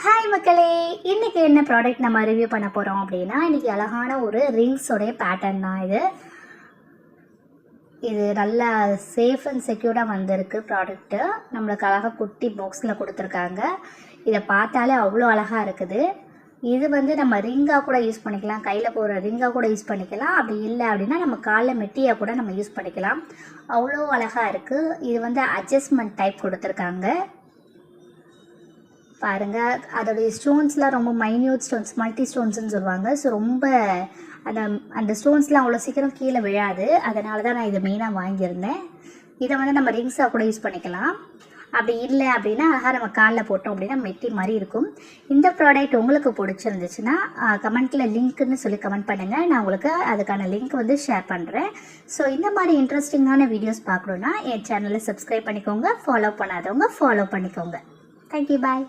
Hi மக்களே, இன்றைக்கி என்ன ப்ராடக்ட் நம்ம ரிவ்யூ பண்ண போகிறோம் அப்படின்னா, இன்றைக்கி அழகான ஒரு ரிங்ஸோடைய பேட்டர்ன் தான் இது நல்லா சேஃப் அண்ட் செக்யூர்டாக வந்திருக்கு ப்ராடக்ட்டு. நம்மளுக்கு அழகாக குட்டி பாக்ஸில் கொடுத்துருக்காங்க. இதை பார்த்தாலே அவ்வளோ அழகாக இருக்குது. இது நம்ம ரிங்காக கூட யூஸ் பண்ணிக்கலாம், கையில் போகிற ரிங்காக கூட யூஸ் பண்ணிக்கலாம். அப்படி இல்லை அப்படின்னா நம்ம காலில் மெட்டியாக கூட நம்ம யூஸ் பண்ணிக்கலாம். அவ்வளோ அழகாக இருக்குது. இது அட்ஜஸ்ட்மெண்ட் டைப் கொடுத்துருக்காங்க பாருங்கள். அதோடைய ஸ்டோன்ஸ்லாம் ரொம்ப மைன்யூட் ஸ்டோன்ஸ், மல்டி ஸ்டோன்ஸ்னு சொல்லுவாங்க. ஸோ ரொம்ப அந்த ஸ்டோன்ஸ்லாம் அவ்வளோ சீக்கிரம் கீழே விழாது. அதனால தான் நான் இதை மெயினாக வாங்கியிருந்தேன். இதை நம்ம ரிங்ஸாக கூட யூஸ் பண்ணிக்கலாம். அப்படி இல்லை அப்படின்னா அழகாக நம்ம காலில் போட்டோம் அப்படின்னா மெட்டி மாதிரி இருக்கும். இந்த ப்ராடக்ட் உங்களுக்கு பிடிச்சிருந்துச்சுன்னா கமெண்ட்டில் லிங்க்குன்னு சொல்லி கமெண்ட் பண்ணுங்கள். நான் உங்களுக்கு அதுக்கான லிங்க் ஷேர் பண்ணுறேன். ஸோ இந்த மாதிரி இன்ட்ரெஸ்டிங்கான வீடியோஸ் பார்க்கணுன்னா என் சேனலை சப்ஸ்கிரைப் பண்ணிக்கோங்க. ஃபாலோ பண்ணாதவங்க ஃபாலோ பண்ணிக்கோங்க. தேங்க்யூ, பாய்.